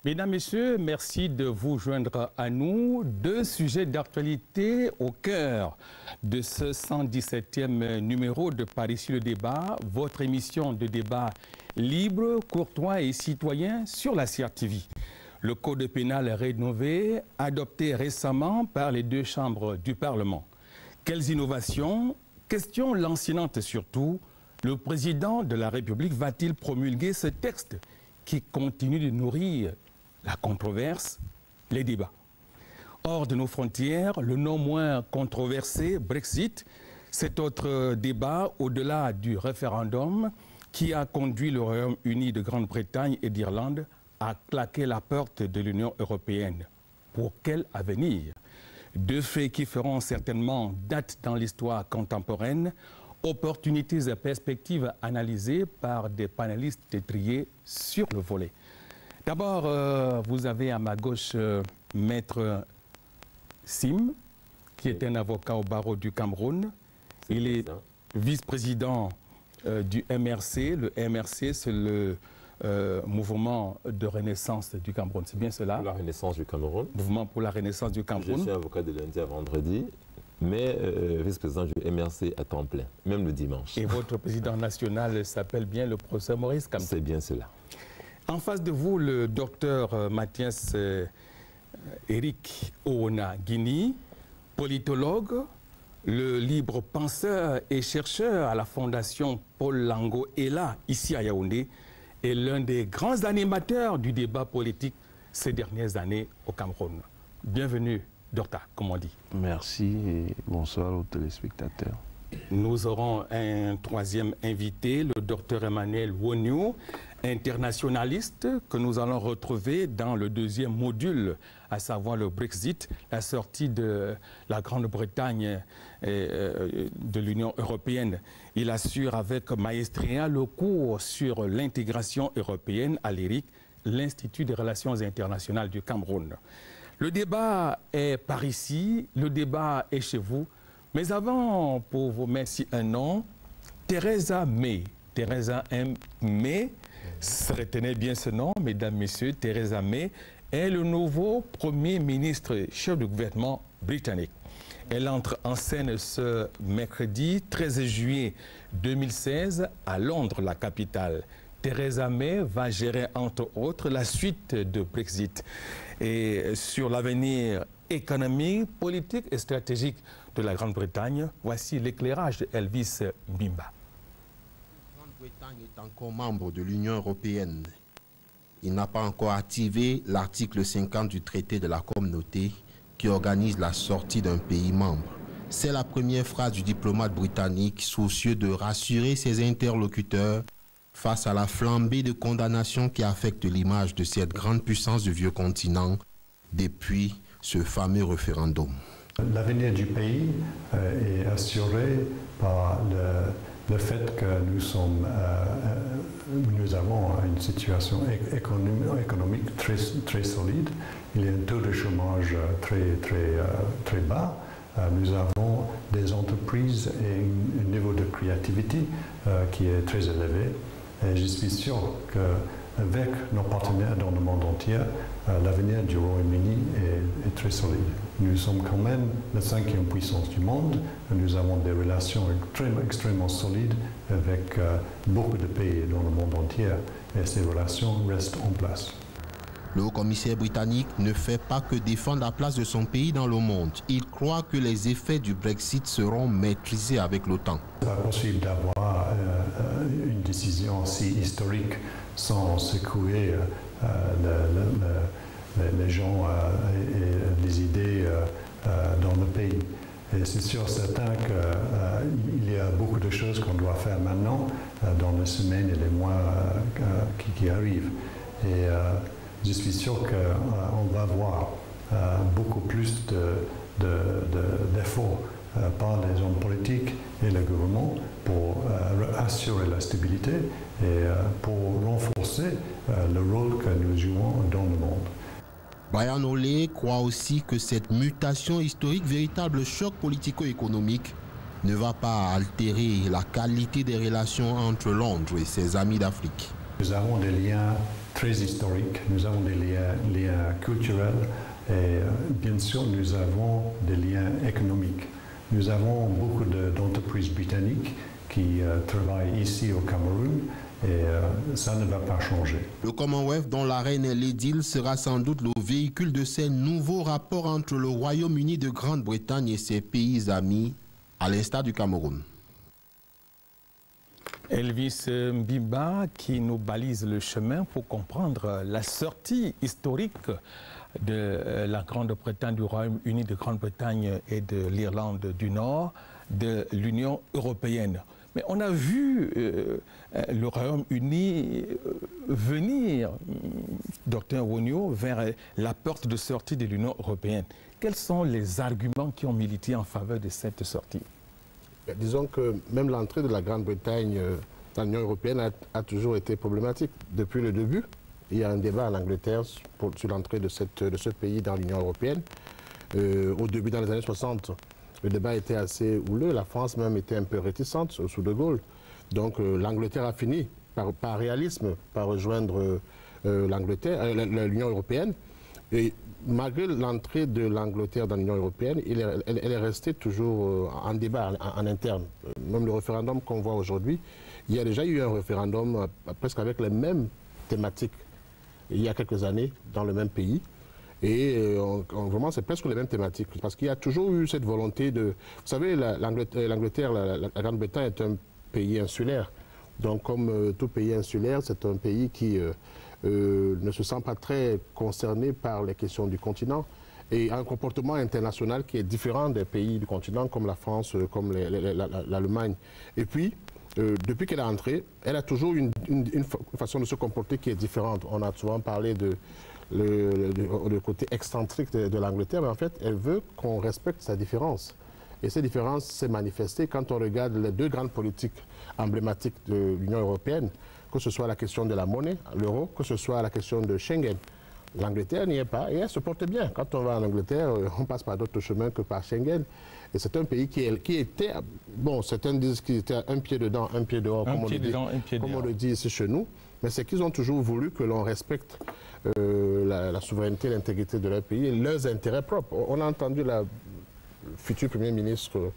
Mesdames, Messieurs, merci de vous joindre à nous. Deux sujets d'actualité au cœur de ce 117e numéro de Par ici le débat, votre émission de débat libre, courtois et citoyen sur la CRTV. Le code pénal rénové, adopté récemment par les deux chambres du Parlement. Quelles innovations? Question lancinante surtout. Le président de la République va-t-il promulguer ce texte qui continue de nourrir la controverse, les débats? Hors de nos frontières, le non moins controversé Brexit, cet autre débat au-delà du référendum qui a conduit le Royaume-Uni de Grande-Bretagne et d'Irlande à claquer la porte de l'Union européenne. Pour quel avenir? Deux faits qui feront certainement date dans l'histoire contemporaine, opportunités et perspectives analysées par des panélistes triés sur le volet. D'abord, vous avez à ma gauche Maître Sim, qui est un avocat au barreau du Cameroun. Il est vice-président du MRC. Le MRC, c'est le mouvement de renaissance du Cameroun. C'est bien cela? La renaissance du Cameroun. Mouvement pour la renaissance du Cameroun. Je suis avocat de lundi à vendredi, mais vice-président du MRC à temps plein, même le dimanche. Et votre président national s'appelle bien le professeur Maurice Kamto. C'est bien cela. En face de vous, le docteur Mathias Eric Oona Guini, politologue, le libre penseur et chercheur à la fondation Paul Lango est là, ici à Yaoundé, est l'un des grands animateurs du débat politique ces dernières années au Cameroun. Bienvenue, docteur, comme on dit. Merci et bonsoir aux téléspectateurs. Nous aurons un troisième invité, le docteur Emmanuel Woniou, internationaliste que nous allons retrouver dans le deuxième module, à savoir le Brexit, la sortie de la Grande-Bretagne de l'Union européenne. Il assure avec maestria le cours sur l'intégration européenne à l'IRIC, l'Institut des relations internationales du Cameroun. Le débat est par ici, le débat est chez vous. Mais avant, pour vous mettre un nom, Theresa May. Theresa May, retenez bien ce nom, mesdames, messieurs, Theresa May est le nouveau Premier ministre chef du gouvernement britannique. Elle entre en scène ce mercredi 13 juillet 2016 à Londres, la capitale. Theresa May va gérer entre autres la suite de Brexit et sur l'avenir économique, politique et stratégique de la Grande-Bretagne. Voici l'éclairage de Elvis Bimba. La Grande-Bretagne est encore membre de l'Union européenne. Il n'a pas encore activé l'article 50 du traité de la communauté qui organise la sortie d'un pays membre. C'est la première phrase du diplomate britannique soucieux de rassurer ses interlocuteurs face à la flambée de condamnation qui affecte l'image de cette grande puissance du vieux continent depuis ce fameux référendum. L'avenir du pays est assuré par le fait que nous avons une situation économique très solide. Il y a un taux de chômage très bas. Nous avons des entreprises et un niveau de créativité qui est très élevé. Et je suis sûr qu'avec nos partenaires dans le monde entier, l'avenir du Royaume-Uni est très solide. Nous sommes quand même la 5e puissance du monde. Nous avons des relations extrêmement solides avec beaucoup de pays dans le monde entier et ces relations restent en place. Le haut-commissaire britannique ne fait pas que défendre la place de son pays dans le monde. Il croit que les effets du Brexit seront maîtrisés avec l'OTAN. C'est pas possible d'avoir une décision si historique sans secouer les gens et les idées dans le pays. Et c'est sûr certain qu'il y a beaucoup de choses qu'on doit faire maintenant dans les semaines et les mois qui arrivent. Et je suis sûr qu'on va voir beaucoup plus d'efforts par les hommes politiques et le gouvernement pour assurer la stabilité et pour renforcer le rôle que nous jouons dans le monde. Brian Oley croit aussi que cette mutation historique, véritable choc politico-économique, ne va pas altérer la qualité des relations entre Londres et ses amis d'Afrique. Nous avons des liens très historiques, nous avons des liens culturels et bien sûr nous avons des liens économiques. Nous avons beaucoup d'entreprises britanniques qui travaillent ici au Cameroun et ça ne va pas changer. Le Commonwealth, dont la reine est l'édile, sera sans doute le véhicule de ces nouveaux rapports entre le Royaume-Uni de Grande-Bretagne et ses pays amis, à l'instar du Cameroun. Elvis Mbimba qui nous balise le chemin pour comprendre la sortie historique de la Grande-Bretagne, du Royaume-Uni de Grande-Bretagne et de l'Irlande du Nord de l'Union européenne. Mais on a vu le Royaume-Uni venir, Dr Wonyo, vers la porte de sortie de l'Union européenne. Quels sont les arguments qui ont milité en faveur de cette sortie? Disons que même l'entrée de la Grande-Bretagne dans l'Union européenne a toujours été problématique. Depuis le début, il y a un débat en Angleterre sur l'entrée de ce pays dans l'Union européenne. Au début, dans les années 60, le débat était assez houleux. La France même était un peu réticente sous De Gaulle. Donc l'Angleterre a fini par réalisme, par rejoindre l'Union européenne. Et malgré l'entrée de l'Angleterre dans l'Union européenne, elle est restée toujours en débat en interne. Même le référendum qu'on voit aujourd'hui, il y a déjà eu un référendum presque avec les mêmes thématiques il y a quelques années dans le même pays. Et vraiment, c'est presque les mêmes thématiques. Parce qu'il y a toujours eu cette volonté de... Vous savez, l'Angleterre, la Grande-Bretagne est un pays insulaire. Donc, comme tout pays insulaire, c'est un pays qui ne se sent pas très concerné par les questions du continent et a un comportement international qui est différent des pays du continent, comme la France, comme l'Allemagne. Et puis, depuis qu'elle est entrée, elle a toujours une façon de se comporter qui est différente. On a souvent parlé le côté excentrique de l'Angleterre, mais en fait, elle veut qu'on respecte sa différence. Et cette différence s'est manifestée quand on regarde les deux grandes politiques emblématiques de l'Union européenne, que ce soit la question de la monnaie, l'euro, que ce soit la question de Schengen. L'Angleterre n'y est pas et elle se porte bien. Quand on va en Angleterre, on passe par d'autres chemins que par Schengen. Et c'est un pays qui était, bon, certains disent qu'il était un pied dedans, un pied dehors, comme on le dit ici chez nous. Mais c'est qu'ils ont toujours voulu que l'on respecte la souveraineté et l'intégrité de leur pays et leurs intérêts propres. On a entendu la future Premier ministre,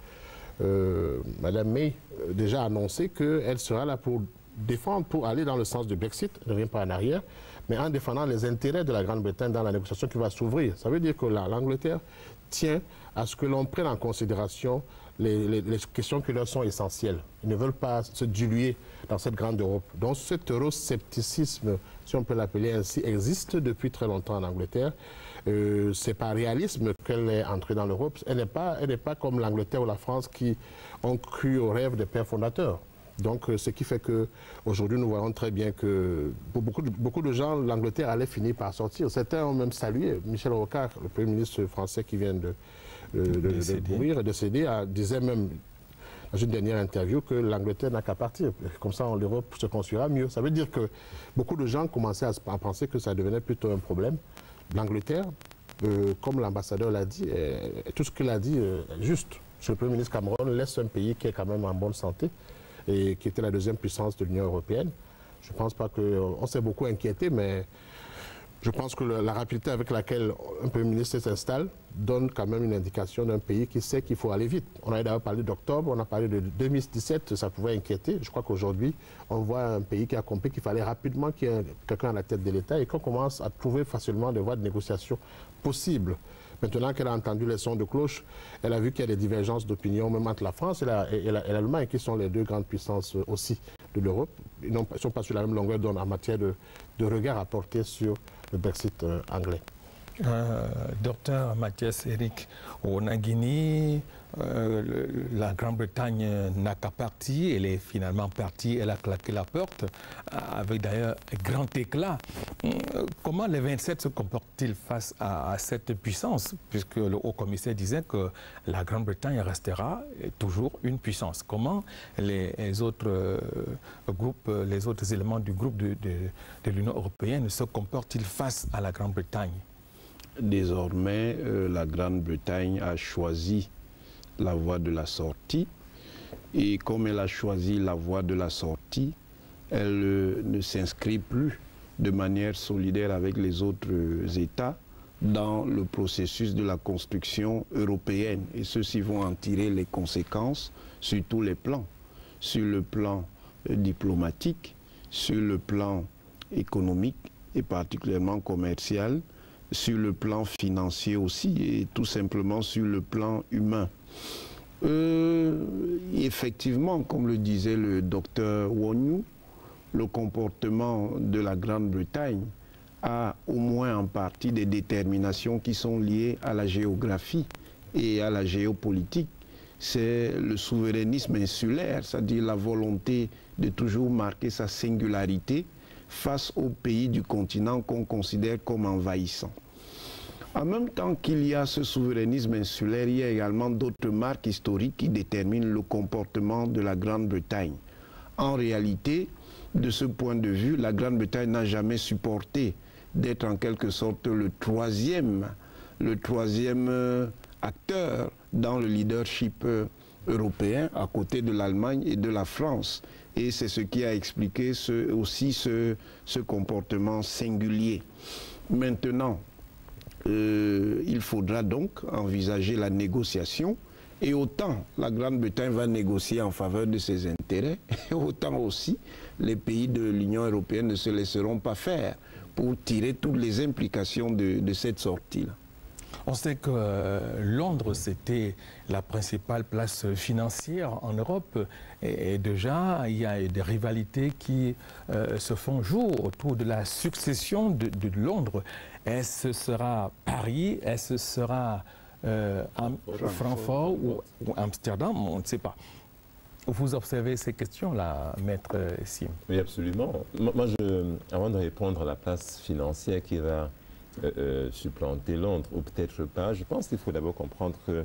Madame May, déjà annoncer qu'elle sera là pour défendre, pour aller dans le sens du Brexit, ne revient pas en arrière, mais en défendant les intérêts de la Grande-Bretagne dans la négociation qui va s'ouvrir. Ça veut dire que l'Angleterre tient à ce que l'on prenne en considération les questions qui leur sont essentielles. Ils ne veulent pas se diluer dans cette grande Europe. Donc cet euroscepticisme, si on peut l'appeler ainsi, existe depuis très longtemps en Angleterre. C'est par réalisme qu'elle est entrée dans l'Europe. Elle n'est pas comme l'Angleterre ou la France qui ont cru au rêve des pères fondateurs. Donc, ce qui fait qu'aujourd'hui, nous voyons très bien que pour beaucoup de gens, l'Angleterre allait finir par sortir. Certains ont même salué. Michel Rocard, le Premier ministre français qui vient de mourir et décéder, disait même dans une dernière interview que l'Angleterre n'a qu'à partir. Comme ça, l'Europe se construira mieux. Ça veut dire que beaucoup de gens commençaient à penser que ça devenait plutôt un problème. L'Angleterre, comme l'ambassadeur l'a dit, tout ce qu'il a dit est juste. Le Premier ministre Cameron laisse un pays qui est quand même en bonne santé et qui était la deuxième puissance de l'Union européenne. Je ne pense pas qu'on s'est beaucoup inquiété, mais je pense que la rapidité avec laquelle un Premier ministre s'installe donne quand même une indication d'un pays qui sait qu'il faut aller vite. On a d'ailleurs parlé d'octobre, on a parlé de 2017, ça pouvait inquiéter. Je crois qu'aujourd'hui, on voit un pays qui a compris qu'il fallait rapidement qu'il y ait quelqu'un à la tête de l'État et qu'on commence à trouver facilement des voies de négociation possibles. Maintenant qu'elle a entendu les sons de cloche, elle a vu qu'il y a des divergences d'opinion même entre la France et l'Allemagne, qui sont les deux grandes puissances aussi de l'Europe. Ils ne sont pas sur la même longueur d'onde en matière de regard à porter sur le Brexit anglais. Docteur Mathias Eric, au Guinée, la Grande-Bretagne n'a qu'à partir, elle est finalement partie, elle a claqué la porte, avec d'ailleurs grand éclat. Comment les 27 se comportent-ils face à cette puissance, puisque le haut-commissaire disait que la Grande-Bretagne restera toujours une puissance. Comment les autres groupes, les autres éléments du groupe de l'Union européenne se comportent-ils face à la Grande-Bretagne? Désormais, la Grande-Bretagne a choisi la voie de la sortie. Et comme elle a choisi la voie de la sortie, elle ne s'inscrit plus de manière solidaire avec les autres États dans le processus de la construction européenne. Et ceux-ci vont en tirer les conséquences sur tous les plans. Sur le plan diplomatique, sur le plan économique et particulièrement commercial, sur le plan financier aussi et tout simplement sur le plan humain. Effectivement, comme le disait le docteur Wonyu, le comportement de la Grande-Bretagne a au moins en partie des déterminations qui sont liées à la géographie et à la géopolitique. C'est le souverainisme insulaire, c'est-à-dire la volonté de toujours marquer sa singularité face aux pays du continent qu'on considère comme envahissants. En même temps qu'il y a ce souverainisme insulaire, il y a également d'autres marques historiques qui déterminent le comportement de la Grande-Bretagne. En réalité, de ce point de vue, la Grande-Bretagne n'a jamais supporté d'être en quelque sorte le troisième acteur dans le leadership européen à côté de l'Allemagne et de la France. Et c'est ce qui a expliqué aussi ce comportement singulier. Maintenant, il faudra donc envisager la négociation et autant la Grande-Bretagne va négocier en faveur de ses intérêts, autant aussi les pays de l'Union européenne ne se laisseront pas faire pour tirer toutes les implications de cette sortie-là. On sait que Londres, c'était la principale place financière en Europe et déjà, il y a des rivalités qui se font jour autour de la succession de Londres. Est-ce que ce sera Paris? Est-ce que ce sera Francfort ou Amsterdam? On ne sait pas. Vous observez ces questions-là, Maître Sim? Oui, absolument. Moi, avant de répondre à la place financière qui va supplanter Londres, ou peut-être pas, je pense qu'il faut d'abord comprendre que,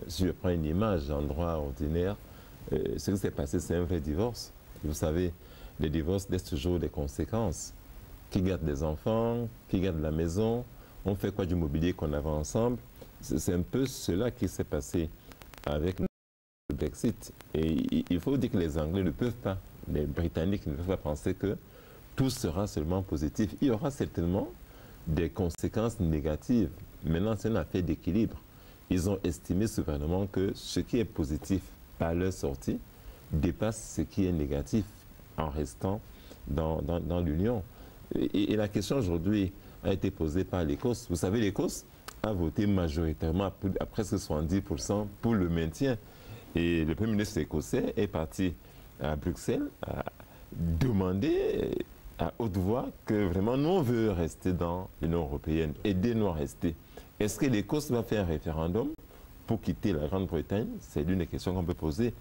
si je prends une image en droit ordinaire, ce qui s'est passé, c'est un vrai divorce. Vous savez, les divorces laissent toujours des conséquences. Qui garde des enfants, qui garde la maison, on fait quoi du mobilier qu'on avait ensemble? C'est un peu cela qui s'est passé avec le Brexit. Et il faut dire que les Anglais ne peuvent pas, les Britanniques ne peuvent pas penser que tout sera seulement positif. Il y aura certainement des conséquences négatives. Maintenant, c'est une affaire d'équilibre. Ils ont estimé souverainement que ce qui est positif par leur sortie dépasse ce qui est négatif en restant dans l'Union. Et la question aujourd'hui a été posée par l'Écosse. Vous savez, l'Écosse a voté majoritairement à presque 70% pour le maintien. Et le Premier ministre écossais est parti à Bruxelles à demander à haute voix que vraiment nous on veut rester dans l'Union européenne, aidez-nous à rester. Est-ce que l'Écosse va faire un référendum pour quitter la Grande-Bretagne? C'est l'une des questions qu'on peut poser.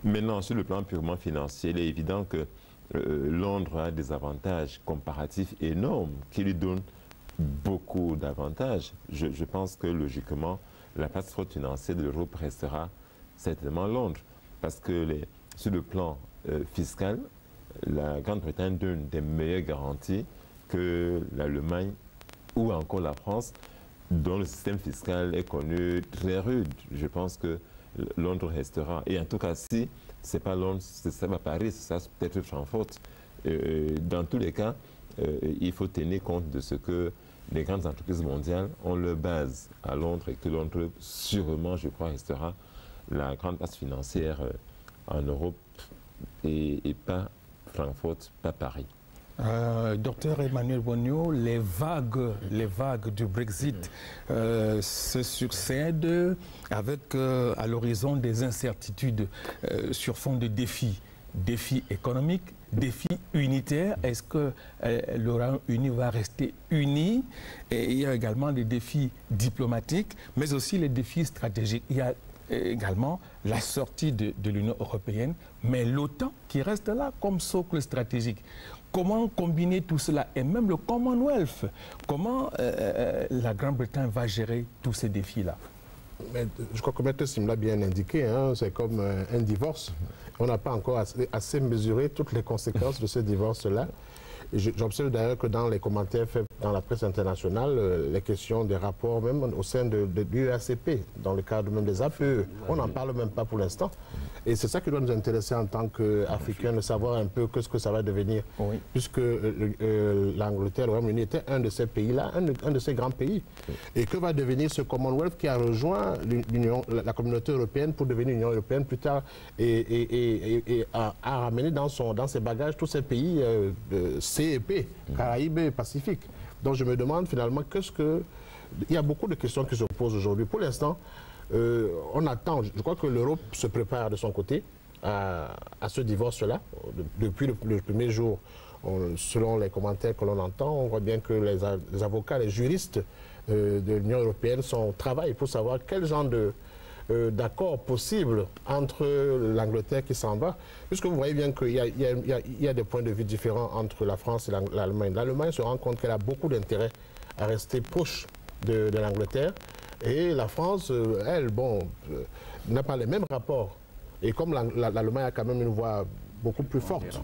Maintenant, sur le plan purement financier, il est évident que Londres a des avantages comparatifs énormes qui lui donnent beaucoup d'avantages. Je pense que logiquement, la place forte financière de l'Europe restera certainement Londres. Parce que sur le plan fiscal, la Grande-Bretagne donne des meilleures garanties que l'Allemagne ou encore la France, dont le système fiscal est connu très rude. Je pense que Londres restera. Et en tout cas, si ce n'est pas Londres, ça va Paris, ça peut-être Francfort. Dans tous les cas, il faut tenir compte de ce que les grandes entreprises mondiales ont leur base à Londres et que Londres, sûrement, je crois, restera la grande place financière en Europe et pas Francfort, pas Paris. Docteur Emmanuel Wonyu, les vagues du Brexit se succèdent avec à l'horizon des incertitudes sur fond de défis économiques, défis unitaires. Est-ce que le Royaume-Uni va rester uni? Et il y a également des défis diplomatiques, mais aussi les défis stratégiques. Il y a également la sortie de l'Union européenne, mais l'OTAN qui reste là comme socle stratégique. Comment combiner tout cela? Et même le Commonwealth, comment la Grande-Bretagne va gérer tous ces défis-là? Je crois que Maître Sim l'a bien indiqué, hein, c'est comme un divorce. On n'a pas encore assez mesuré toutes les conséquences de ce divorce-là. J'observe d'ailleurs que dans les commentaires faits dans la presse internationale, les questions des rapports, même au sein de l'UACP, dans le cadre même des APE, on n'en parle même pas pour l'instant. Et c'est ça qui doit nous intéresser en tant qu'Africains, de savoir un peu ce que ça va devenir. Oui. Puisque l'Angleterre, le Royaume-Uni était un de ces pays-là, un de ces grands pays. Et que va devenir ce Commonwealth qui a rejoint la communauté européenne pour devenir l'Union européenne plus tard et a ramené dans ses bagages tous ces pays CEP, Caraïbes et Pacifique. Donc je me demande finalement il y a beaucoup de questions qui se posent aujourd'hui. Pour l'instant, on attend, je crois que l'Europe se prépare de son côté à ce divorce-là. Depuis le premier jour, selon les commentaires que l'on entend, on voit bien que les avocats, les juristes de l'Union européenne travaillent pour savoir quel genre d'accord possible entre l'Angleterre qui s'en va, puisque vous voyez bien qu'il y a des points de vue différents entre la France et l'Allemagne. L'Allemagne se rend compte qu'elle a beaucoup d'intérêt à rester proche de l'Angleterre, et la France, elle, n'a pas les mêmes rapports. Et comme l'Allemagne a quand même une voix beaucoup plus forte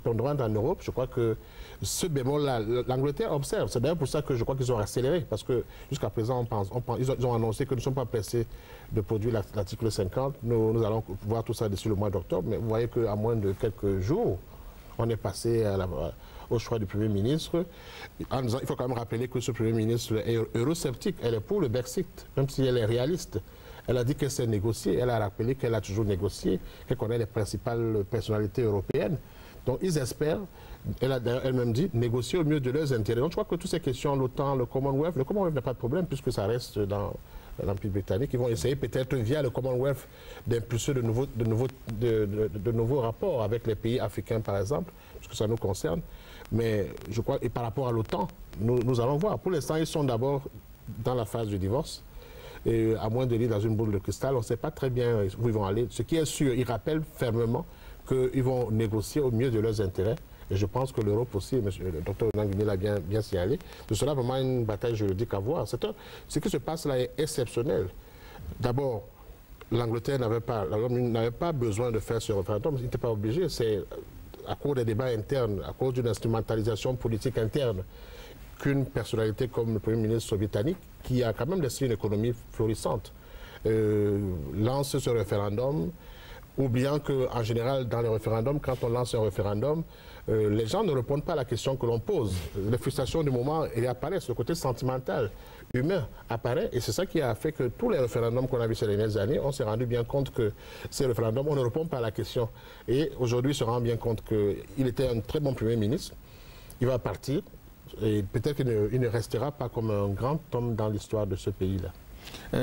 en Europe, je crois que ce bémol-là, l'Angleterre observe. C'est d'ailleurs pour ça que je crois qu'ils ont accéléré, parce que jusqu'à présent, ils ont annoncé que nous ne sommes pas pressés de produire l'article 50. Nous allons voir tout ça d'ici le mois d'octobre, mais vous voyez qu'à moins de quelques jours, on est passé au choix du Premier ministre. Il faut quand même rappeler que ce Premier ministre est eurosceptique. Elle est pour le Brexit, même si elle est réaliste. Elle a dit qu'elle s'est négociée. Elle a rappelé qu'elle a toujours négocié, qu'elle connaît les principales personnalités européennes. Donc ils espèrent, elle a d'ailleurs elle-même dit, négocier au mieux de leurs intérêts. Donc je crois que toutes ces questions, l'OTAN, le Commonwealth n'a pas de problème puisque ça reste dans l'Empire britannique. Ils vont essayer peut-être via le Commonwealth d'impulser de nouveaux rapports avec les pays africains par exemple, puisque ça nous concerne. Mais je crois, et par rapport à l'OTAN, nous allons voir. Pour l'instant, ils sont d'abord dans la phase du divorce. Et à moins de lire dans une boule de cristal, on ne sait pas très bien où ils vont aller. Ce qui est sûr, ils rappellent fermement qu'ils vont négocier au mieux de leurs intérêts. Et je pense que l'Europe aussi, le docteur Onanguini l'a bien signalé, ce sera vraiment une bataille juridique à voir. Ce qui se passe là est exceptionnel. D'abord, l'Angleterre n'avait pas besoin de faire ce référendum, il n'était pas obligé. C'est à cause des débats internes, à cause d'une instrumentalisation politique interne, qu'une personnalité comme le Premier ministre britannique, qui a quand même laissé une économie florissante, lance ce référendum, oubliant qu'en général, dans les référendums, quand on lance un référendum, les gens ne répondent pas à la question que l'on pose. Les frustrations du moment apparaissent, le côté sentimental, humain apparaît, et c'est ça qui a fait que tous les référendums qu'on a vus ces dernières années, on s'est rendu bien compte que ces référendums, on ne répond pas à la question. Et aujourd'hui, on se rend bien compte qu'il était un très bon Premier ministre, il va partir, et peut-être qu'il ne restera pas comme un grand homme dans l'histoire de ce pays-là.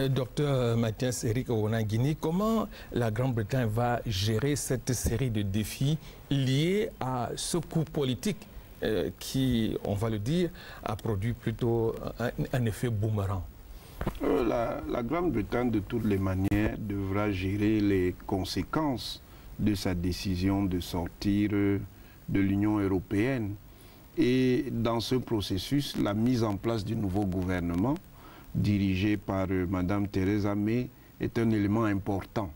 Docteur Mathias Eric Onanguini, comment la Grande-Bretagne va gérer cette série de défis liés à ce coup politique qui, on va le dire, a produit plutôt un effet boomerang? La Grande-Bretagne, de toutes les manières, devra gérer les conséquences de sa décision de sortir de l'Union européenne. Et dans ce processus, la mise en place du nouveau gouvernement, dirigé par Mme Theresa May, est un élément important.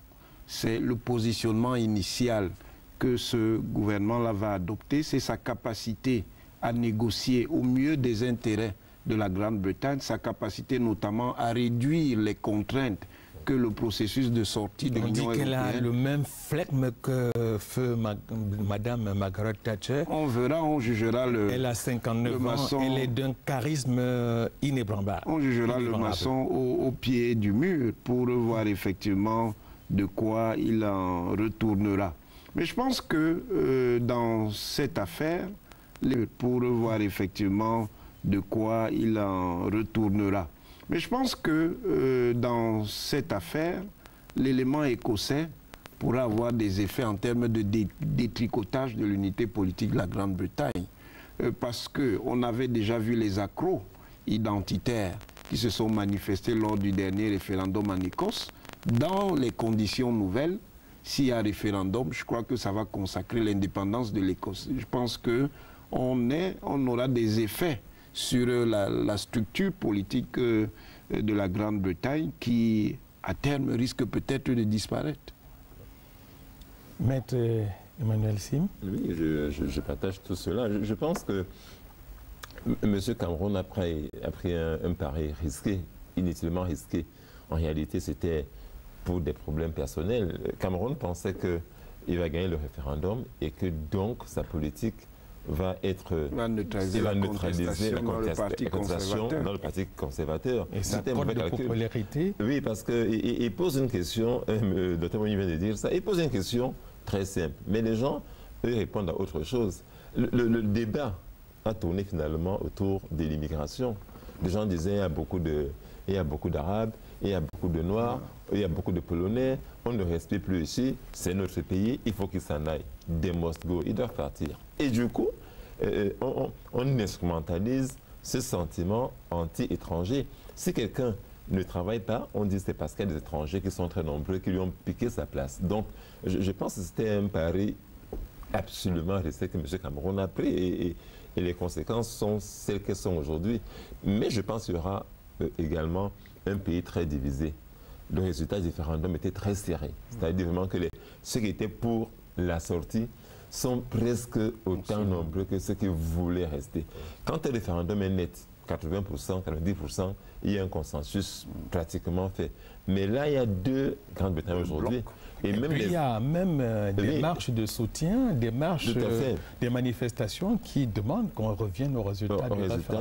C'est le positionnement initial que ce gouvernement-là va adopter, c'est sa capacité à négocier au mieux des intérêts de la Grande-Bretagne, sa capacité notamment à réduire les contraintes que le processus de sortie de l'Union européenne. On dit qu'elle a le même flegme que feu Madame Margaret Thatcher. On verra, on jugera elle a 59 ans, elle est d'un charisme inébranlable. On jugera le maçon au pied du mur pour voir effectivement de quoi il en retournera. Mais je pense que dans cette affaire, pour voir effectivement de quoi il en retournera. Mais je pense que dans cette affaire, l'élément écossais pourra avoir des effets en termes de détricotage de l'unité politique de la Grande-Bretagne. Parce qu'on avait déjà vu les accros identitaires qui se sont manifestés lors du dernier référendum en Écosse. Dans les conditions nouvelles, s'il y a référendum, je crois que ça va consacrer l'indépendance de l'Écosse. Je pense qu'on aura des effets sur la structure politique de la Grande-Bretagne qui, à terme, risque peut-être de disparaître. Maître Emmanuel Sim. Oui, je partage tout cela. Je pense que M. Cameron a pris un pari risqué, inutilement risqué. En réalité, c'était pour des problèmes personnels. Cameron pensait qu'il va gagner le référendum et que donc sa politique va neutraliser la contestation dans le Parti conservateur. Et sa cote de popularité. Oui, parce qu'il pose une question, le Dr. Moni vient de dire ça, il pose une question très simple. Mais les gens, eux, répondent à autre chose. Le débat a tourné finalement autour de l'immigration. Les gens disaient il y a beaucoup d'Arabes, il y a beaucoup de Noirs, il y a beaucoup de Polonais, on ne respecte plus ici, c'est notre pays, il faut qu'ils s'en aillent. They must go, ils doivent partir. Et du coup, on instrumentalise ce sentiment anti-étranger. Si quelqu'un ne travaille pas, on dit c'est parce qu'il y a des étrangers qui sont très nombreux, qui lui ont piqué sa place. Donc, je pense que c'était un pari absolument risqué que M. Cameron a pris et les conséquences sont celles qu'elles sont aujourd'hui. Mais je pense qu'il y aura également un pays très divisé. Le résultat du référendum était très serré. C'est-à-dire vraiment que ceux qui étaient pour la sortie sont presque autant nombreux que ceux qui voulaient rester. Quand un référendum est net, 80%, 90%, il y a un consensus pratiquement fait. Mais là, il y a deux Grande-Bretagne aujourd'hui. Et même il y a même des marches de soutien, des marches, des manifestations qui demandent qu'on revienne au résultat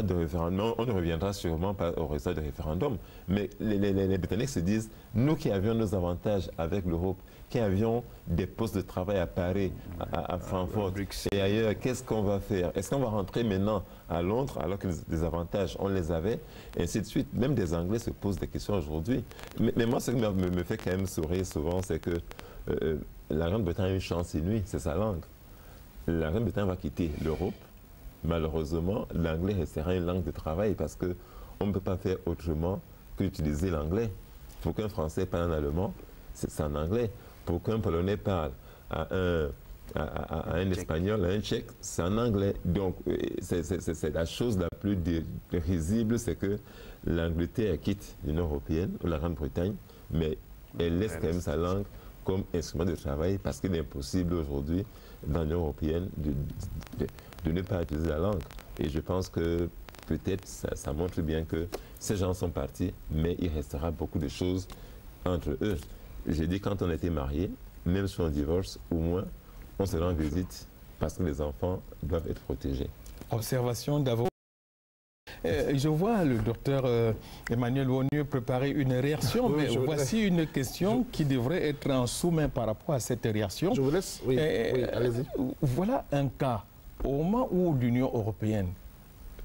du référendum. On ne reviendra sûrement pas au résultat du référendum. Mais les Britanniques se disent, nous qui avions nos avantages avec l'Europe, qui avions des postes de travail à Paris, à Francfort et ailleurs, qu'est-ce qu'on va faire? Est-ce qu'on va rentrer maintenant à Londres alors que les avantages, on les avait, et ainsi de suite. Même des Anglais se posent des questions aujourd'hui. Mais moi, ce qui me fait quand même sourire souvent, c'est que la Grande-Bretagne a une chance inouïe, c'est sa langue. La Grande-Bretagne va quitter l'Europe. Malheureusement, l'anglais restera une langue de travail parce qu'on ne peut pas faire autrement que d'utiliser l'anglais. Pour qu'un Français parle en allemand, c'est en anglais. Pour qu'un Polonais parle à un Espagnol, à un Tchèque, c'est en anglais. Donc, c'est la chose la plus risible, c'est que l'Angleterre quitte l'Union européenne, ou la Grande-Bretagne, mais elle laisse quand même sa langue comme instrument de travail parce qu'il est impossible aujourd'hui, dans l'Union européenne, de ne pas utiliser la langue. Et je pense que peut-être ça montre bien que ces gens sont partis, mais il restera beaucoup de choses entre eux. J'ai dit, quand on était mariés, même si on divorce, au moins, on se rend visite parce que les enfants doivent être protégés. Observation d'abord. Je vois le docteur Emmanuel Wonu préparer une réaction, mais voici une question qui devrait être en sous-main par rapport à cette réaction. Je vous laisse, oui, allez-y. Voilà un cas, au moment où l'Union européenne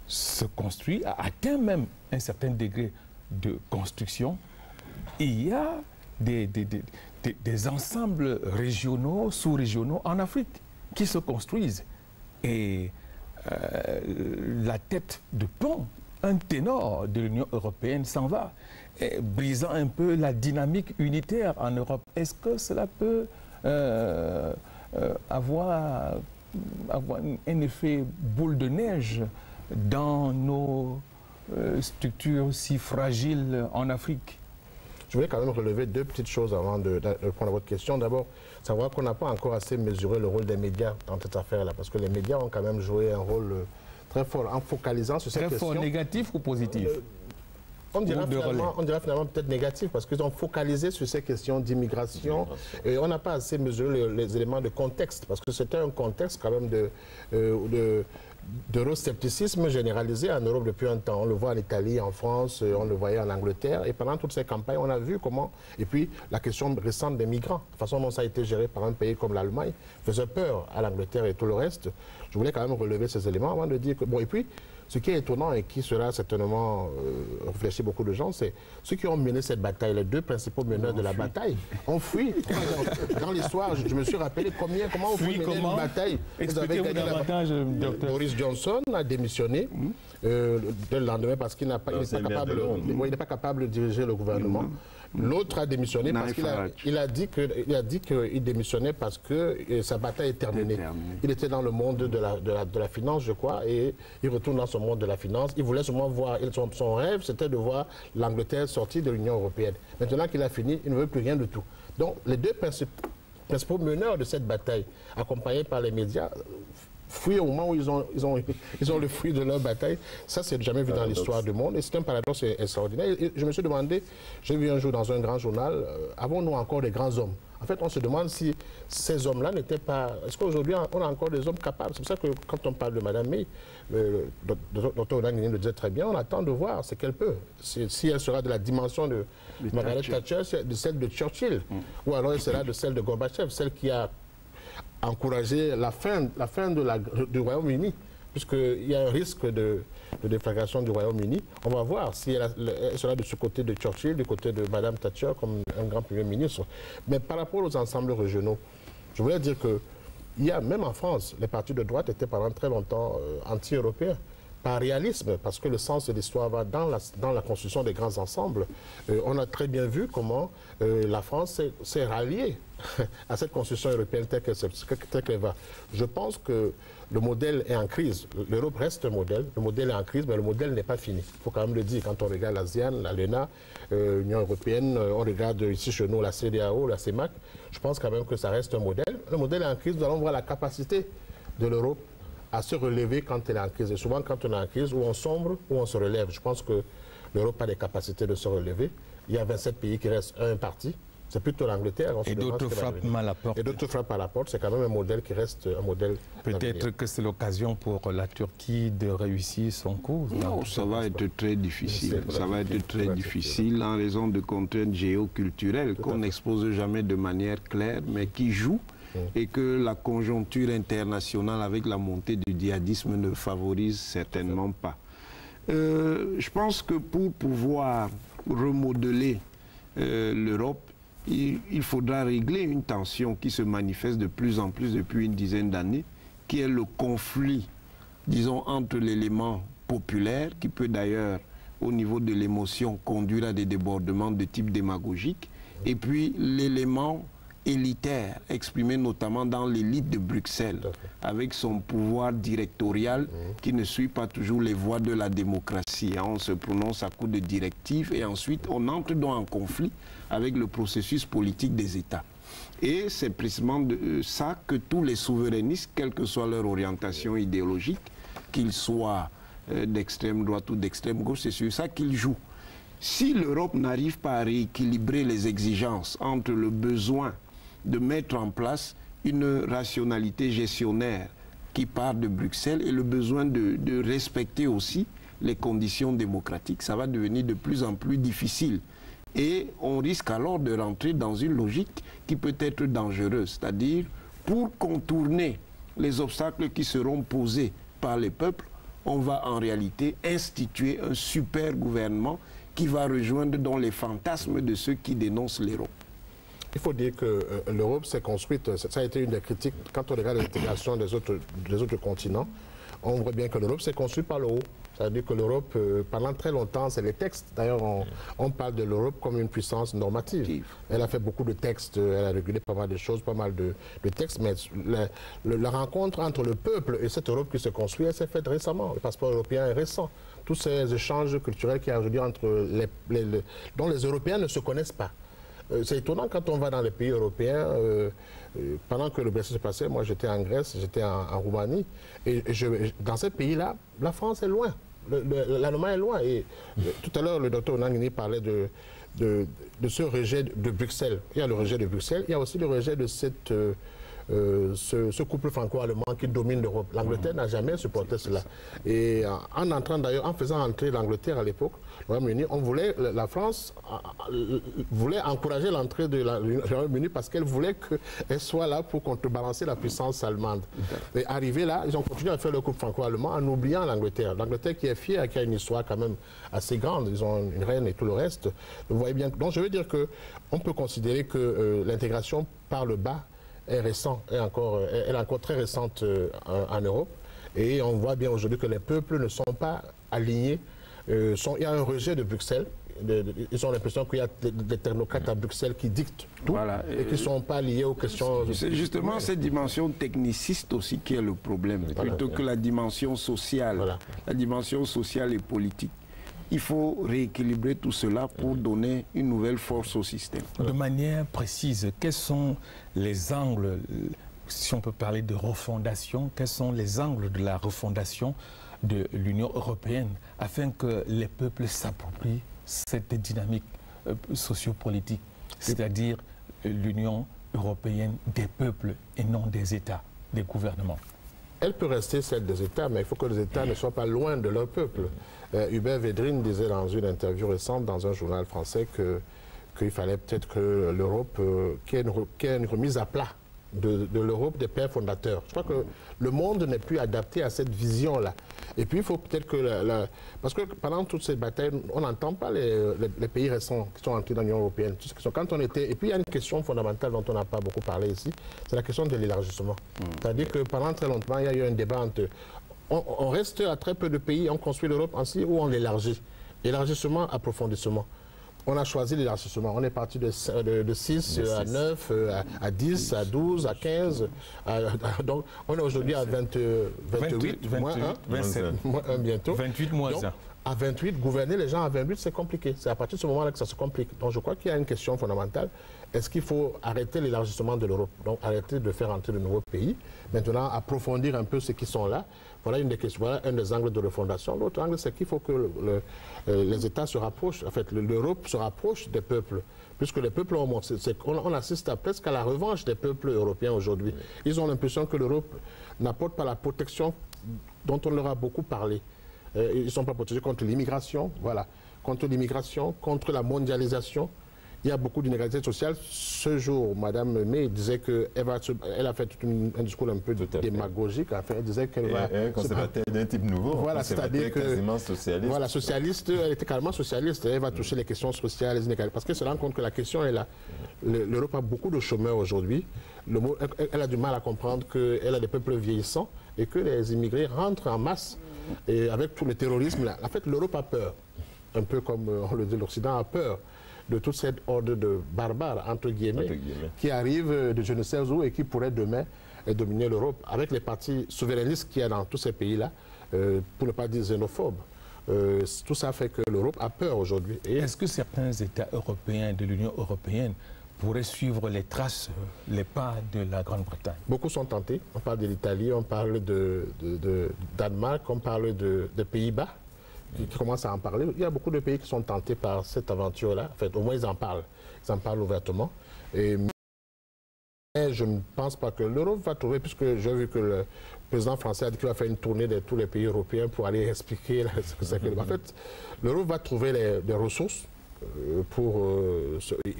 se construit, a atteint même un certain degré de construction, il y a des ensembles régionaux, sous-régionaux en Afrique qui se construisent. Et la tête de pont, un ténor de l'Union européenne s'en va, brisant un peu la dynamique unitaire en Europe. Est-ce que cela peut avoir un effet boule de neige dans nos structures si fragiles en Afrique? Je voulais quand même relever deux petites choses avant de répondre à votre question. D'abord, savoir qu'on n'a pas encore assez mesuré le rôle des médias dans cette affaire-là, parce que les médias ont quand même joué un rôle très fort en focalisant sur cette question. Très fort, négatif ou positif? On dira finalement peut-être négatif, parce qu'ils ont focalisé sur ces questions d'immigration et on n'a pas assez mesuré les éléments de contexte, parce que c'était un contexte quand même d'euroscepticisme généralisé en Europe depuis un temps. On le voit en Italie, en France, on le voyait en Angleterre. Et pendant toutes ces campagnes, on a vu comment... Et puis, la question récente des migrants, la façon dont ça a été géré par un pays comme l'Allemagne, faisait peur à l'Angleterre et tout le reste. Je voulais quand même relever ces éléments avant de dire que... Bon, et puis, ce qui est étonnant et qui sera certainement réfléchi beaucoup de gens, c'est ceux qui ont mené cette bataille, les deux principaux meneurs de la bataille, ont fui. Dans l'histoire, je me suis rappelé comment on fui mener une bataille. Expliquez-vous davantage, docteur. Boris Johnson a démissionné le lendemain parce qu'il n'est pas capable de diriger le gouvernement. L'autre a démissionné parce qu'il a dit qu'il démissionnait parce que sa bataille est terminée. Il était dans le monde de la finance, je crois, et il retourne dans son monde de la finance. Il voulait seulement voir, son rêve, c'était de voir l'Angleterre sortir de l'Union européenne. Maintenant qu'il a fini, il ne veut plus rien du tout. Donc, les deux principaux principaux meneurs de cette bataille, accompagnés par les médias, fuient au moment où ils ont le fruit de leur bataille. Ça, c'est jamais vu dans l'histoire du monde. Et c'est un paradoxe extraordinaire. Et je me suis demandé, j'ai vu un jour dans un grand journal, avons-nous encore des grands hommes? En fait, on se demande si ces hommes-là n'étaient pas... Est-ce qu'aujourd'hui, on a encore des hommes capables? C'est pour ça que quand on parle de Mme May, le docteur Onanguini le disait très bien, on attend de voir ce qu'elle peut. Si elle sera de la dimension de Margaret Thatcher, de celle de Churchill, ou alors elle sera de celle de Gorbatchev, celle qui a encouragé la fin du Royaume-Uni, puisqu'il y a un risque de déflagration du Royaume-Uni. On va voir si elle sera de ce côté de Churchill, du côté de Mme Thatcher, comme un grand Premier ministre. Mais par rapport aux ensembles régionaux, je voulais dire que même en France, les partis de droite étaient pendant très longtemps anti-européens. Par réalisme, parce que le sens de l'histoire va dans la construction des grands ensembles. On a très bien vu comment la France s'est ralliée à cette construction européenne telle qu'elle va. Je pense que le modèle est en crise. L'Europe reste un modèle. Le modèle est en crise, mais le modèle n'est pas fini. Il faut quand même le dire. Quand on regarde l'ASEAN, l'ALENA, l'Union européenne, on regarde ici chez nous la CEDEAO, la CEMAC, je pense quand même que ça reste un modèle. Le modèle est en crise. Nous allons voir la capacité de l'Europe à se relever quand elle est en crise. Et souvent, quand on est en crise, ou on sombre, ou on se relève. Je pense que l'Europe a des capacités de se relever. Il y a 27 pays qui restent un parti. C'est plutôt l'Angleterre. Et d'autres frappent mal à la porte. Et d'autres frappent à la porte. C'est quand même un modèle qui reste un modèle. Peut-être que c'est l'occasion pour la Turquie de réussir son cours. Non, ça va être très difficile. Ça va être très difficile en raison de contraintes géoculturelles qu'on n'expose jamais de manière claire, mais qui jouent. Et que la conjoncture internationale avec la montée du djihadisme ne favorise certainement pas. Je pense que pour pouvoir remodeler l'Europe, il faudra régler une tension qui se manifeste de plus en plus depuis une dizaine d'années, qui est le conflit, disons, entre l'élément populaire, qui peut d'ailleurs, au niveau de l'émotion, conduire à des débordements de type démagogique, et puis l'élément élitaire, exprimé notamment dans l'élite de Bruxelles, avec son pouvoir directorial qui ne suit pas toujours les voies de la démocratie. On se prononce à coup de directives et ensuite on entre dans un conflit avec le processus politique des États. Et c'est précisément de ça que tous les souverainistes, quelle que soit leur orientation idéologique, qu'ils soient d'extrême droite ou d'extrême gauche, c'est sur ça qu'ils jouent. Si l'Europe n'arrive pas à rééquilibrer les exigences entre le besoin de mettre en place une rationalité gestionnaire qui part de Bruxelles et le besoin de respecter aussi les conditions démocratiques, ça va devenir de plus en plus difficile. Et on risque alors de rentrer dans une logique qui peut être dangereuse, c'est-à-dire pour contourner les obstacles qui seront posés par les peuples, on va en réalité instituer un super gouvernement qui va rejoindre dans les fantasmes de ceux qui dénoncent l'Europe. Il faut dire que l'Europe s'est construite, ça a été une des critiques, quand on regarde l'intégration des autres continents, on voit bien que l'Europe s'est construite par le haut. C'est-à-dire que l'Europe, pendant très longtemps, c'est les textes. D'ailleurs, on parle de l'Europe comme une puissance normative. Elle a fait beaucoup de textes, elle a régulé pas mal de choses, pas mal de textes, mais la rencontre entre le peuple et cette Europe qui se construit, elle s'est faite récemment. Le passeport européen est récent. Tous ces échanges culturels qu'il y a aujourd'hui entre dont les Européens ne se connaissent pas. C'est étonnant quand on va dans les pays européens, pendant que le Brexit se passait, moi j'étais en Grèce, j'étais en Roumanie, et dans ces pays-là, la France est loin, l'Allemagne est loin. Et tout à l'heure, le docteur Onanguini parlait de ce rejet de Bruxelles. Il y a le rejet de Bruxelles, il y a aussi le rejet de ce couple franco-allemand qui domine l'Europe. L'Angleterre n'a jamais supporté cela. Et en entrant d'ailleurs, en faisant entrer l'Angleterre à l'époque, le Royaume-Uni, la France voulait encourager l'entrée de Royaume-Uni parce qu'elle voulait qu'elle soit là pour contrebalancer la puissance allemande. Et arrivé là, ils ont continué à faire le couple franco-allemand en oubliant l'Angleterre. L'Angleterre qui est fière, qui a une histoire quand même assez grande, ils ont une reine et tout le reste. Vous voyez bien. Donc je veux dire qu'on peut considérer que l'intégration par le bas est récente, elle est encore très récente en Europe. Et on voit bien aujourd'hui que les peuples ne sont pas alignés. Il y a un rejet de Bruxelles. Ils ont l'impression qu'il y a des technocrates à Bruxelles qui dictent tout et qui ne sont pas liés aux questions... C'est justement cette dimension techniciste aussi qui est le problème, plutôt que la dimension sociale, la dimension sociale et politique. il faut rééquilibrer tout cela pour donner une nouvelle force au système. De manière précise, quels sont les angles, si on peut parler de refondation, quels sont les angles de la refondation de l'Union européenne afin que les peuples s'approprient cette dynamique sociopolitique, c'est-à-dire l'Union européenne des peuples et non des États, des gouvernements? Elle peut rester celle des États, mais il faut que les États ne soient pas loin de leur peuple. Hubert Védrine disait dans une interview récente dans un journal français qu'il fallait peut-être que l'Europe, qu'il y ait une remise à plat de l'Europe des pères fondateurs. Je crois que le monde n'est plus adapté à cette vision-là. Et puis il faut peut-être que... parce que pendant toutes ces batailles, on n'entend pas les pays récents qui sont entrés dans l'Union européenne. Quand on était... Et puis il y a une question fondamentale dont on n'a pas beaucoup parlé ici, c'est la question de l'élargissement. C'est-à-dire que pendant très longtemps, il y a eu un débat entre... On reste à très peu de pays, on construit l'Europe ainsi ou on l'élargit. Élargissement, approfondissement. On a choisi l'élargissement. On est parti de 6 à 9, à 10, à 12, à 15. Donc, on est aujourd'hui à 28, moins 1, 27. moins 1 bientôt. 28 moins 1. À 28, gouverner les gens à 28, c'est compliqué. C'est à partir de ce moment-là que ça se complique. Donc, je crois qu'il y a une question fondamentale. Est-ce qu'il faut arrêter l'élargissement de l'Europe? Donc, arrêter de faire entrer de nouveaux pays. Maintenant, approfondir un peu ceux qui sont là. Voilà une des questions, voilà un des angles de refondation. L'autre angle, c'est qu'il faut que les États se rapprochent, en fait, l'Europe se rapproche des peuples. Puisque les peuples ont montré, on assiste presque à la revanche des peuples européens aujourd'hui. Ils ont l'impression que l'Europe n'apporte pas la protection dont on leur a beaucoup parlé. Ils ne sont pas protégés contre l'immigration, voilà. Contre l'immigration, contre la mondialisation. Il y a beaucoup d'inégalités sociales. Ce jour, Mme May disait qu'elle a fait un discours un peu démagogique. Elle disait qu'elle va... Un conservateur d'un type nouveau. Voilà, c'est-à-dire que... quasiment socialiste. Voilà, socialiste, elle était carrément socialiste. Elle va toucher les questions sociales, les inégalités. Parce qu'elle se rend compte que la question est là. L'Europe a beaucoup de chômeurs aujourd'hui. Elle a du mal à comprendre qu'elle a des peuples vieillissants et que les immigrés rentrent en masse. Et avec tout le terrorisme, là, en fait, l'Europe a peur. Un peu comme on le dit, l'Occident a peur de toute cette horde de barbares, entre guillemets, qui arrivent de je ne sais où et qui pourraient demain dominer l'Europe. Avec les partis souverainistes qu'il y a dans tous ces pays-là, pour ne pas dire xénophobes, tout ça fait que l'Europe a peur aujourd'hui. Est-ce que certains États européens de l'Union européenne pourraient suivre les traces, les pas de la Grande-Bretagne? Beaucoup sont tentés. On parle de l'Italie, on parle de Danemark, on parle des Pays-Bas, qui commencent à en parler. Il y a beaucoup de pays qui sont tentés par cette aventure-là. En fait, au moins, ils en parlent. Ils en parlent ouvertement. Mais je ne pense pas que l'Europe va trouver, puisque j'ai vu que le président français a dit qu'il va faire une tournée de tous les pays européens pour aller expliquer ce que c'est que... En fait, l'Europe va trouver des ressources pour...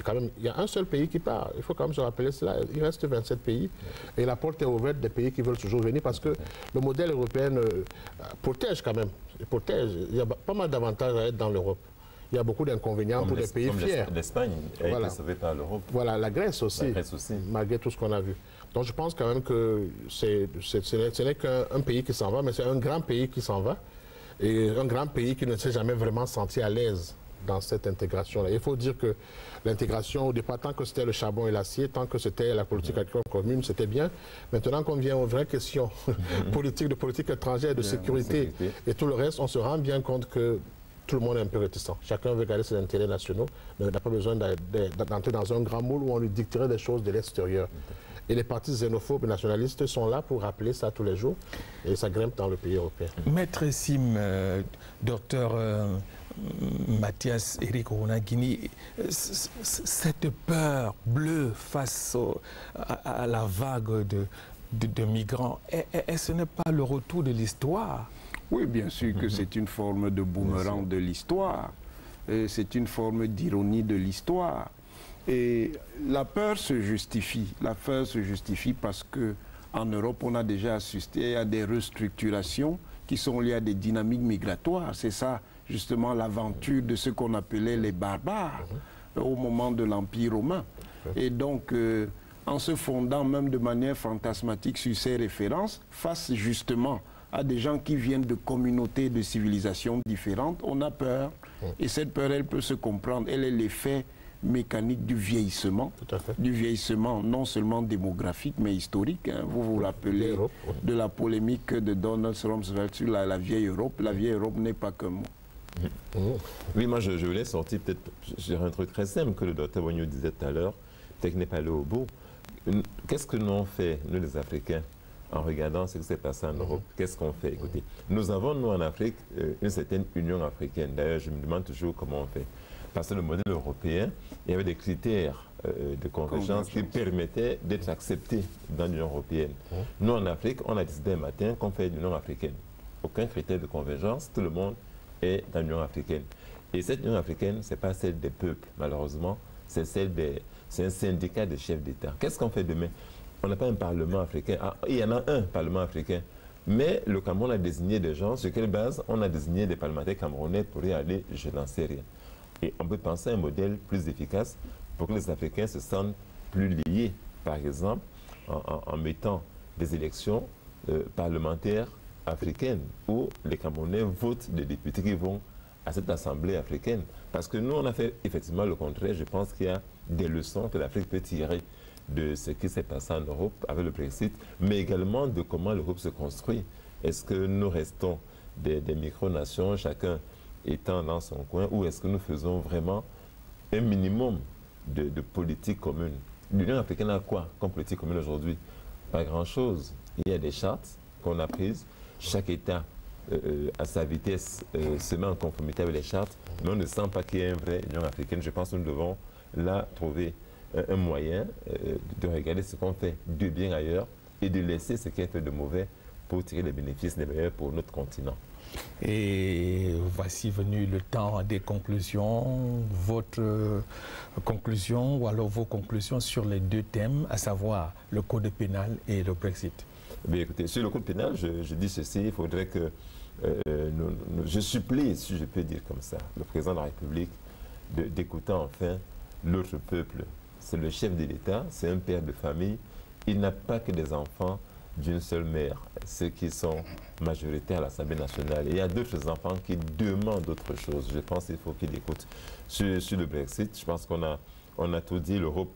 quand même, il y a un seul pays qui part. Il faut quand même se rappeler cela. Il reste 27 pays. Et la porte est ouverte des pays qui veulent toujours venir parce que le modèle européen protège quand même. Il protège. Il y a pas mal d'avantages à être dans l'Europe. Il y a beaucoup d'inconvénients pour des pays fiers. L'Espagne a été sauvée par l'Europe. Voilà, la Grèce aussi, malgré tout ce qu'on a vu. Donc je pense quand même que ce n'est qu'un pays qui s'en va, mais c'est un grand pays qui s'en va. Et un grand pays qui ne s'est jamais vraiment senti à l'aise dans cette intégration-là. Il faut dire que l'intégration, au départ, tant que c'était le charbon et l'acier, tant que c'était la politique agricole commune, c'était bien. Maintenant qu'on vient aux vraies questions de politique étrangère, de sécurité et tout le reste, on se rend bien compte que tout le monde est un peu réticent. Chacun veut garder ses intérêts nationaux, n'a pas besoin d'entrer dans un grand moule où on lui dicterait des choses de l'extérieur. Et les partis xénophobes et nationalistes sont là pour rappeler ça tous les jours et ça grimpe dans le pays européen. Maître Sim, docteur Mathias Eric Rounaguini, cette peur bleue face à la vague de migrants, ce n'est pas le retour de l'histoire? Oui, bien sûr que c'est une forme de boomerang de l'histoire. C'est une forme d'ironie de l'histoire. Et la peur se justifie. La peur se justifie parce qu'en Europe, on a déjà assisté à des restructurations qui sont liées à des dynamiques migratoires. C'est ça, justement, l'aventure de ce qu'on appelait les barbares au moment de l'Empire romain. Et donc, en se fondant même de manière fantasmatique sur ces références, face justement à des gens qui viennent de communautés de civilisations différentes, on a peur. Et cette peur, elle peut se comprendre. Elle est l'effet mécanique du vieillissement. Tout à fait. Du vieillissement non seulement démographique, mais historique. Hein. Vous vous rappelez de la polémique de Donald Rumsfeld sur la vieille Europe. La vieille Europe n'est pas qu'un mot. Oui, moi je voulais sortir peut-être un truc très simple que le docteur Wagnou disait tout à l'heure, peut-être qu'il n'est pas allé au bout. Qu'est-ce que nous on fait, nous les Africains, en regardant ce qui s'est passé en Europe? Qu'est-ce qu'on fait? Écoutez, nous avons, nous en Afrique, une certaine Union africaine. D'ailleurs, je me demande toujours comment on fait. Parce que le modèle européen, il y avait des critères de convergence qui permettaient d'être acceptés dans l'Union européenne. Nous, en Afrique, on a décidé un matin qu'on fait l'Union africaine. Aucun critère de convergence, tout le monde est dans l'Union africaine. Et cette Union africaine, ce n'est pas celle des peuples, malheureusement, c'est un syndicat de chefs d'État. Qu'est-ce qu'on fait demain? On n'a pas un Parlement africain. Ah, il y en a un Parlement africain. Mais le Cameroun a désigné des gens. Sur quelle base on a désigné des parlementaires camerounais pour y aller? Je n'en sais rien. Et on peut penser à un modèle plus efficace pour que les Africains se sentent plus liés, par exemple, en mettant des élections parlementaires africaines où les Camerounais votent des députés qui vont à cette assemblée africaine. Parce que nous, on a fait effectivement le contraire. Je pense qu'il y a des leçons que l'Afrique peut tirer de ce qui s'est passé en Europe avec le Brexit, mais également de comment l'Europe se construit. Est-ce que nous restons des micronations, chacun étant dans son coin, ou est-ce que nous faisons vraiment un minimum de politique commune? L'Union africaine a quoi comme politique commune aujourd'hui? Pas grand-chose. Il y a des chartes qu'on a prises. Chaque État, à sa vitesse, se met en conformité avec les chartes, mais on ne sent pas qu'il y ait une vraie Union africaine. Je pense que nous devons là trouver un moyen de regarder ce qu'on fait de bien ailleurs et de laisser ce qui est fait de mauvais pour tirer les bénéfices les meilleurs pour notre continent. Et voici venu le temps des conclusions. Votre conclusion ou alors vos conclusions sur les deux thèmes, à savoir le code pénal et le Brexit. Bien, écoutez, sur le code pénal, je dis ceci, il faudrait que je supplie, si je peux dire comme ça, le président de la République d'écouter enfin l'autre peuple. C'est le chef de l'État, c'est un père de famille. Il n'a pas que des enfants d'une seule mère, ceux qui sont majoritaires à l'Assemblée nationale. Et il y a d'autres enfants qui demandent autre chose. Je pense qu'il faut qu'il écoute. Sur le Brexit, je pense qu'on a tout dit. L'Europe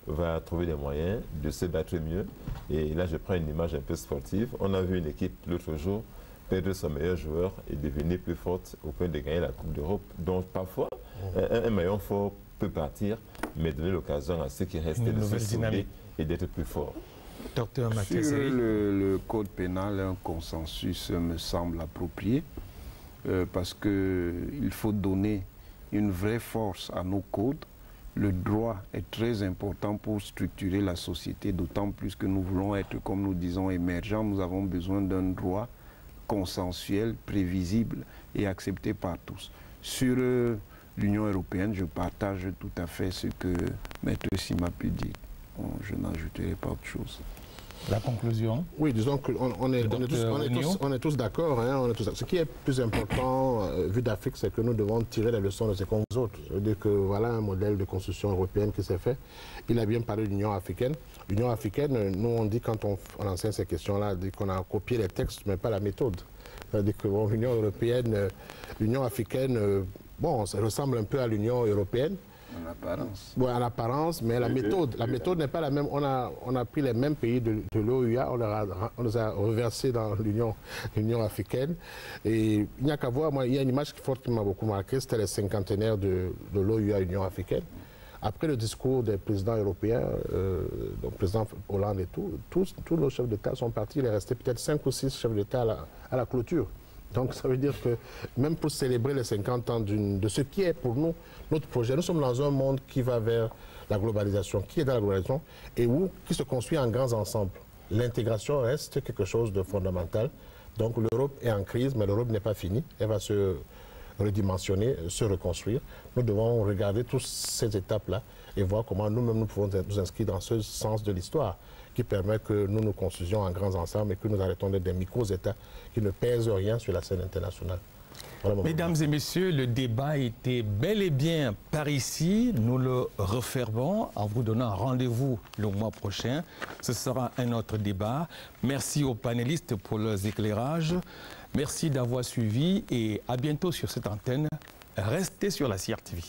va trouver des moyens de se battre mieux. Et là, je prends une image un peu sportive. On a vu une équipe l'autre jour perdre son meilleur joueur et devenir plus forte au point de gagner la Coupe d'Europe. Donc, parfois, un maillon fort peut partir, mais donner l'occasion à ceux qui restent de se sauver et d'être plus forts. Docteur Mathieu Seri. Sur le code pénal, un consensus me semble approprié parce qu'il faut donner une vraie force à nos codes. Le droit est très important pour structurer la société, d'autant plus que nous voulons être, comme nous disons, émergents. Nous avons besoin d'un droit consensuel, prévisible et accepté par tous. Sur l'Union européenne, je partage tout à fait ce que Maître Sim a pu dire. Bon, je n'ajouterai pas autre chose. La conclusion? Oui, disons qu'on est tous d'accord. Hein, ce qui est plus important, vu d'Afrique, c'est que nous devons tirer les leçons de ce qu'ont les autres. Je veux dire que voilà un modèle de construction européenne qui s'est fait. Il a bien parlé de l'Union africaine. L'Union africaine, nous on dit quand on enseigne ces questions-là, qu'on a copié les textes, mais pas la méthode. C'est-à-dire que bon, l'Union européenne, l'Union africaine, bon, ça ressemble un peu à l'Union européenne. En apparence. Oui, en apparence, mais la méthode n'est pas la même. On a pris les mêmes pays de l'OUA, on les a reversés dans l'Union africaine. Et il n'y a qu'à voir, moi, il y a une image forte qui m'a beaucoup marqué, c'était les cinquantenaires de l'OUA, Union africaine. Après le discours des présidents européens, donc président Hollande et tous nos chefs d'État sont partis, il est resté peut-être 5 ou 6 chefs d'État à la clôture. Donc ça veut dire que même pour célébrer les 50 ans de ce qui est pour nous notre projet, nous sommes dans un monde qui va vers la globalisation, qui est dans la globalisation et qui se construit en grands ensembles. L'intégration reste quelque chose de fondamental. Donc l'Europe est en crise, mais l'Europe n'est pas finie. Elle va se redimensionner, se reconstruire. Nous devons regarder toutes ces étapes-là et voir comment nous-mêmes nous pouvons nous inscrire dans ce sens de l'histoire qui permet que nous nous construisions en grands ensembles et que nous arrêtons d'être des micro-États qui ne pèsent rien sur la scène internationale. Voilà. Mesdames et messieurs, le débat était bel et bien par ici. Nous le refermons en vous donnant rendez-vous le mois prochain. Ce sera un autre débat. Merci aux panélistes pour leurs éclairages. Merci d'avoir suivi et à bientôt sur cette antenne. Restez sur la CRTV.